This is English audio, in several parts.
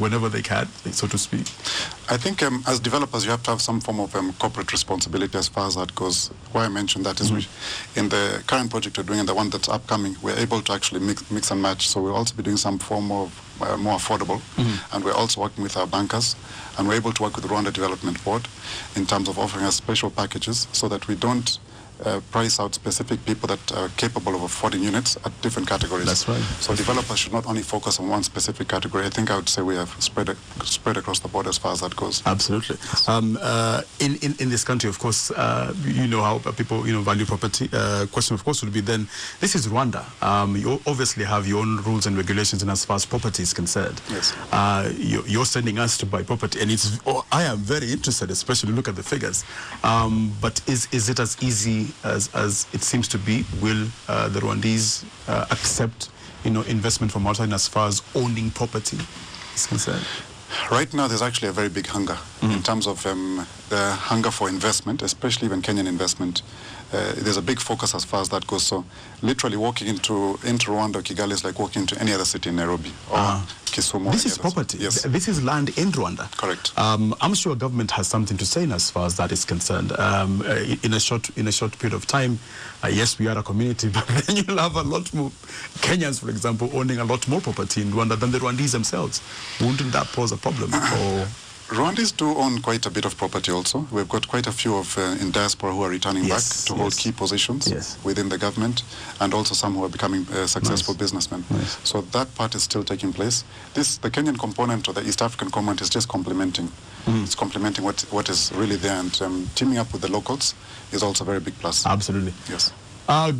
whenever they can, so to speak? I think as developers, you have to have some form of corporate responsibility as far as that goes. Why I mentioned that is in the current project we're doing and the one that's upcoming, we're able to actually mix and match. So we'll also be doing some form of more affordable, and we're also working with our bankers, and we're able to work with the Rwanda Development Board in terms of offering us special packages so that we don't price out specific people that are capable of affording units at different categories. That's right. So developers should not only focus on one specific category. I think I would say we have spread across the board as far as that goes. Absolutely. In this country, of course, you know how people value property. Question, of course, would be then, this is Rwanda. You obviously have your own rules and regulations in as far as property is concerned. Yes. You're sending us to buy property, and I am very interested, especially look at the figures. But is it as easy as it seems to be? Will the Rwandese accept investment from outside as far as owning property is concerned? Right now, there's actually a very big hunger in terms of the hunger for investment, especially even Kenyan investment. There's a big focus as far as that goes. So literally walking into Rwanda or Kigali is like walking into any other city in Nairobi or Kisumu. This is property. Yes. This is land in Rwanda. Correct. I'm sure government has something to say in as far as that is concerned. In a short period of time, yes, we are a community, but then you'll have a lot more Kenyans, for example, owning a lot more property in Rwanda than the Rwandese themselves. Wouldn't that pose a problem? Rwandese do own quite a bit of property also. We've got quite a few in diaspora who are returning back to hold key positions within the government, and also some who are becoming successful businessmen. So that part is still taking place. The Kenyan component or the East African component is just complementing. It's complementing what is really there, and teaming up with the locals is also a very big plus. Absolutely. Yes.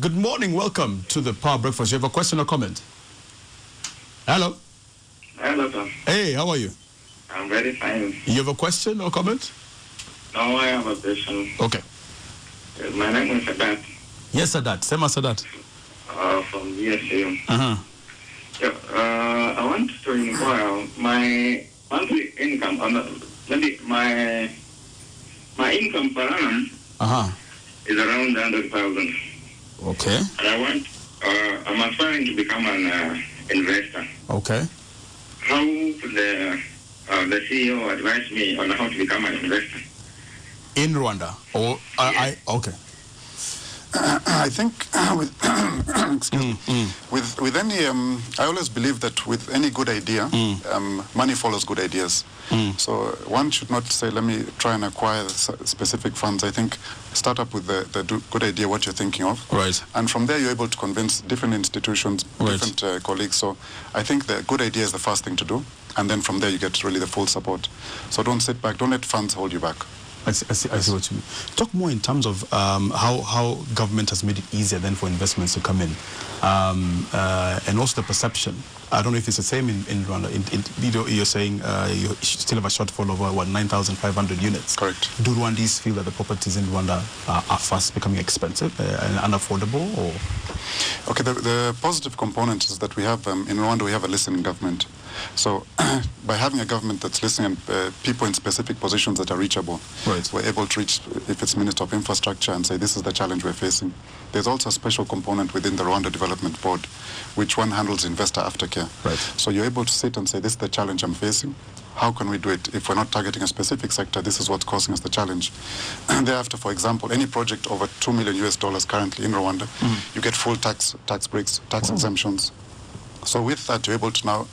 Good morning. Welcome to the Power Breakfast. You have a question or comment? Hello. Hello, sir. Hey, how are you? I'm very fine. You have a question or comment? No, I have a question. Okay. My name is Sadat. Yes, Sadat. Sema Sadat. From DSU. Uh-huh. I want to inquire my monthly income, maybe my income per annum is around 100,000. Okay. And I'm aspiring to become an investor. Okay. How the CEO advised me on how to become an investor. In Rwanda? Or okay. I think with any, I always believe that with any good idea, money follows good ideas. So one should not say, let me try and acquire specific funds. I think start up with the good idea, what you're thinking of. Right. And from there, you're able to convince different institutions, different colleagues. So I think the good idea is the first thing to do. And then from there, you get really the full support. So don't sit back. Don't let funds hold you back. I see what you mean. Talk more in terms of how government has made it easier then for investments to come in, and also the perception. I don't know if it's the same in Rwanda. You're saying you still have a shortfall of 9,500 units. Correct. Do Rwandese feel that the properties in Rwanda are fast becoming expensive and unaffordable? Or? Okay, the positive component is that we have, in Rwanda, we have a listening government. So by having a government that's listening and people in specific positions that are reachable, we're able to reach, if it's Minister of Infrastructure, and say, this is the challenge we're facing. There's also a special component within the Rwanda Development Board, which one handles investor aftercare. So you're able to sit and say, this is the challenge I'm facing. How can we do it? If we're not targeting a specific sector, this is what's causing us the challenge. And thereafter, for example, any project over $2 million currently in Rwanda, you get full tax breaks, tax exemptions. So with that, you're able to now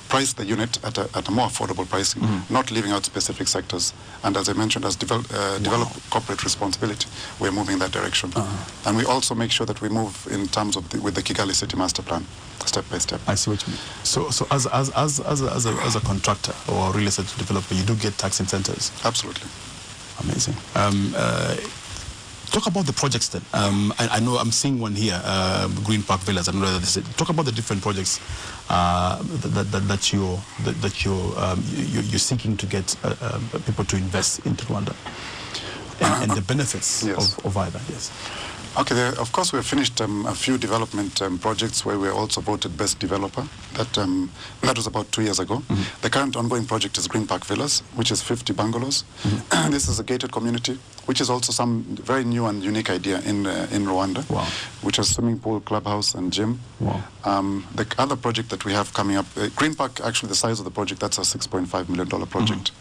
price the unit at a more affordable pricing, not leaving out specific sectors. And as I mentioned, as develop corporate responsibility, we're moving in that direction. And we also make sure that we move in terms of with the Kigali City Master Plan, step by step. I see what you mean. So as a contractor or a real estate developer, you do get tax incentives? Absolutely. Amazing. Talk about the projects then. I know I'm seeing one here, Green Park Villas. I don't know whether this is. Talk about the different projects that you're seeking to get people to invest into Rwanda, and the benefits of either. Yes. Okay, of course we have finished a few development projects where we were also voted best developer. That was about 2 years ago. The current ongoing project is Green Park Villas, which is 50 bungalows. This is a gated community, which is also some very new and unique idea in Rwanda, which has swimming pool, clubhouse, and gym. The other project that we have coming up, Green Park, actually the size of the project, that's a $6.5 million project.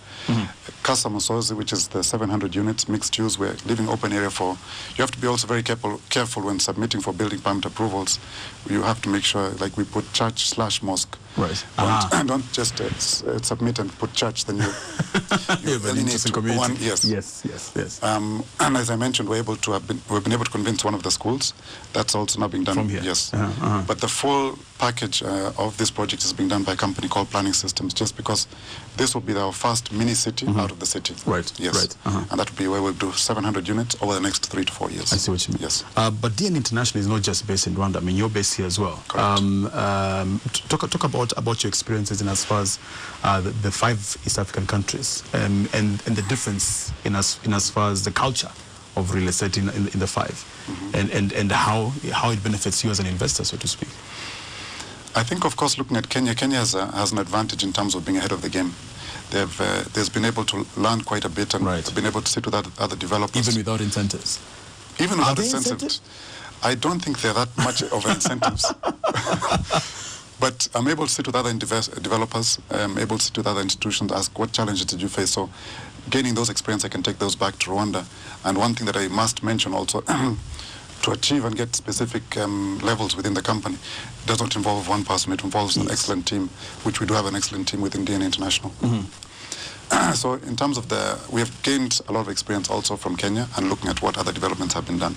Casa Musozi, which is the 700 units, mixed use, we're leaving open area for, you have to be also very careful when submitting for building permit approvals. You have to make sure, like we put church/mosque. Right. Don't just submit and put church, then you alienate one. Yes. And as I mentioned, we've been able to convince one of the schools. That's also now being done. From here. Yes. But the full package of this project is being done by a company called Planning Systems, just because this will be our first mini city out of the city. Right. Yes. Right. And that will be where we'll do 700 units over the next 3 to 4 years. I see what you mean. Yes. But DN International is not just based in Rwanda. I mean, you're based here as well. Correct. Talk about your experiences in as far as the 5 East African countries and the difference in as far as the culture of real estate in the 5 and how it benefits you as an investor, so to speak. I think, of course, looking at Kenya has an advantage in terms of being ahead of the game. They've been able to learn quite a bit and been able to sit with other developers. Even without incentives? Even without incentives. I don't think they're that much of incentives. But I'm able to sit with other developers, I'm able to sit with other institutions, ask what challenges did you face. So gaining those experience, I can take those back to Rwanda. And one thing that I must mention also, to achieve and get specific levels within the company, it does not involve one person, it involves an excellent team, which we do have an excellent team within DN International. So in terms of we have gained a lot of experience also from Kenya and looking at what other developments have been done.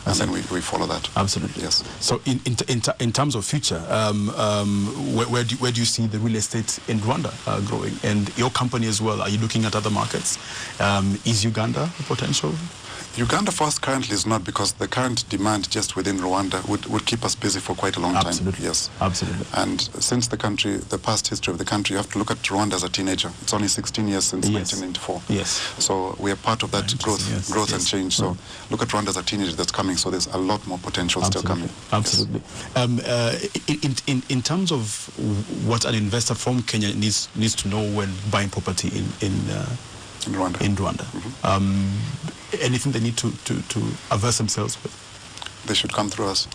And then we follow that. Absolutely. Yes. So in terms of future, where do you see the real estate in Rwanda growing? And your company as well, are you looking at other markets? Is Uganda a potential? Uganda for us currently is not, because the current demand just within Rwanda would keep us busy for quite a long time. Absolutely. Yes. Absolutely. And since the past history of the country, you have to look at Rwanda as a teenager. It's only 16 years since 1994. Yes. So we are part of that growth and change. So look at Rwanda as a teenager that's coming. So there's a lot more potential still coming. Absolutely. Yes. In terms of what an investor from Kenya needs to know when buying property in Rwanda. Anything they need to averse themselves with? They should come through us.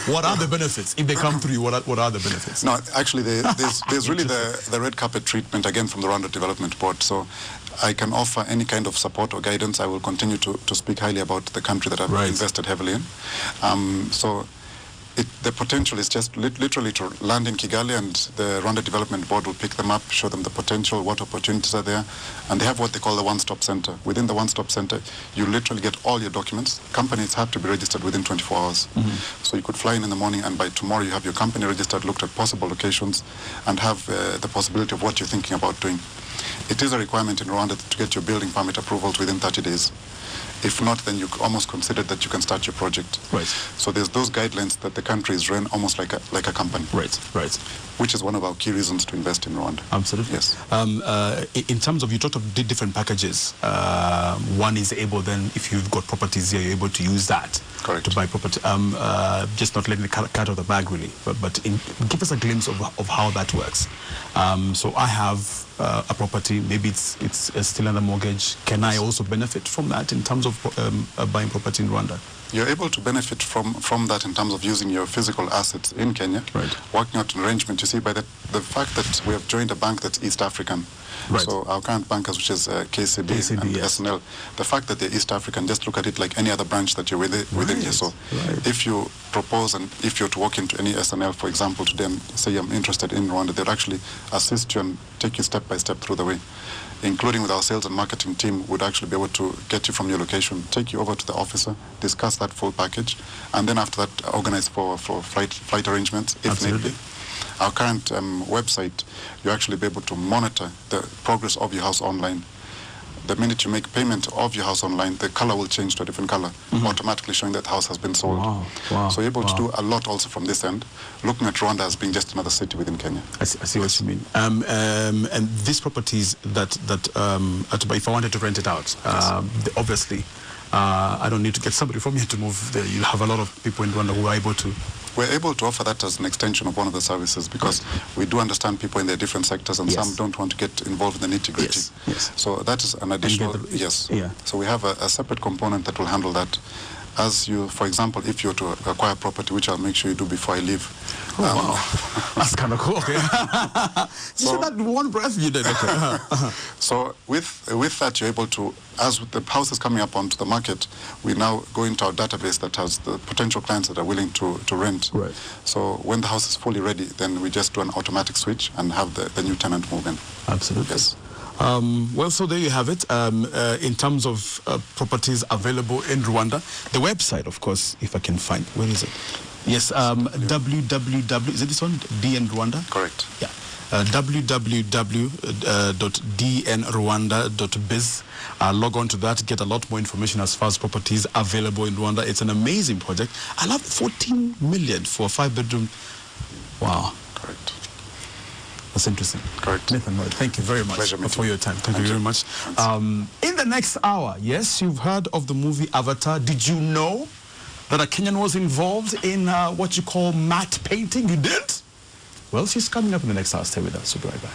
What are the benefits? If they come through you, what are the benefits? No, actually, there's really the red carpet treatment, again, from the Rwanda Development Board. So I can offer any kind of support or guidance. I will continue to speak highly about the country that I've invested heavily in. So the potential is just literally to land in Kigali, and the Rwanda Development Board will pick them up, show them the potential, what opportunities are there, and they have what they call the one-stop center. Within the one-stop center, you literally get all your documents. Companies have to be registered within 24 hours. So you could fly in the morning, and by tomorrow you have your company registered, looked at possible locations, and have the possibility of what you're thinking about doing. It is a requirement in Rwanda to get your building permit approvals within 30 days. If not, then you almost consider that you can start your project. Right. So there's those guidelines that the country is run almost like a company. Right. Which is one of our key reasons to invest in Rwanda. Absolutely. Yes. In terms of, you talked of different packages. One is able then, if you've got properties here, you're able to use that. Correct. To buy property. Just not letting the cat out of the bag, really. But give us a glimpse of how that works. So I have a property, maybe it's still under mortgage. Can I also benefit from that in terms of buying property in Rwanda? You're able to benefit from that in terms of using your physical assets in Kenya, working out an arrangement. You see, by the fact that we have joined a bank that's East African, so our current bankers, which is KCB and SNL, the fact that they're East African, just look at it like any other branch that you're within here. So if you propose, and if you're to walk into any SNL, for example, to them, say I'm interested in Rwanda, they'll actually assist you and take you step by step through the way, including with our sales and marketing team, would actually be able to get you from your location, take you over to the officer, discuss that full package, and then after that, organize for flight arrangements, if need be. Our current website, you actually be able to monitor the progress of your house online. The minute you make payment of your house online, the color will change to a different color, automatically showing that house has been sold. Wow. So you're able to do a lot also from this end, looking at Rwanda as being just another city within Kenya. I see what you mean. And these properties that if I wanted to rent it out, obviously I don't need to get somebody from here to move there. You have a lot of people in Rwanda who are able to. We're able to offer that as an extension of one of the services because we do understand people in their different sectors and some don't want to get involved in the nitty-gritty. Yes. So that is an additional, So we have a separate component that will handle that. As you, for example, if you're to acquire property, which I'll make sure you do before I leave. Wow. That's kind of cool. Okay. You said that one breath you did. Okay. So with that, you're able to, as the house is coming up onto the market, we now go into our database that has the potential clients that are willing to rent. Right. So when the house is fully ready, then we just do an automatic switch and have the new tenant move in. Absolutely. Yes. Well, so there you have it. In terms of properties available in Rwanda, the website, of course, if I can find, where is it? Yes, www, is it this one? DN Rwanda? Correct. Yeah. www.dnrwanda.biz. Log on to that, get a lot more information as far as properties available in Rwanda. It's an amazing project. I love 14 million for a 5-bedroom. Wow. Correct. That's interesting. Correct. Nathan Lloyd, thank you very much for your time. Thank you very much. In the next hour, yes, you've heard of the movie Avatar. Did you know that a Kenyan was involved in what you call matte painting? You did? Well, she's coming up in the next hour. Stay with us. We'll be right back.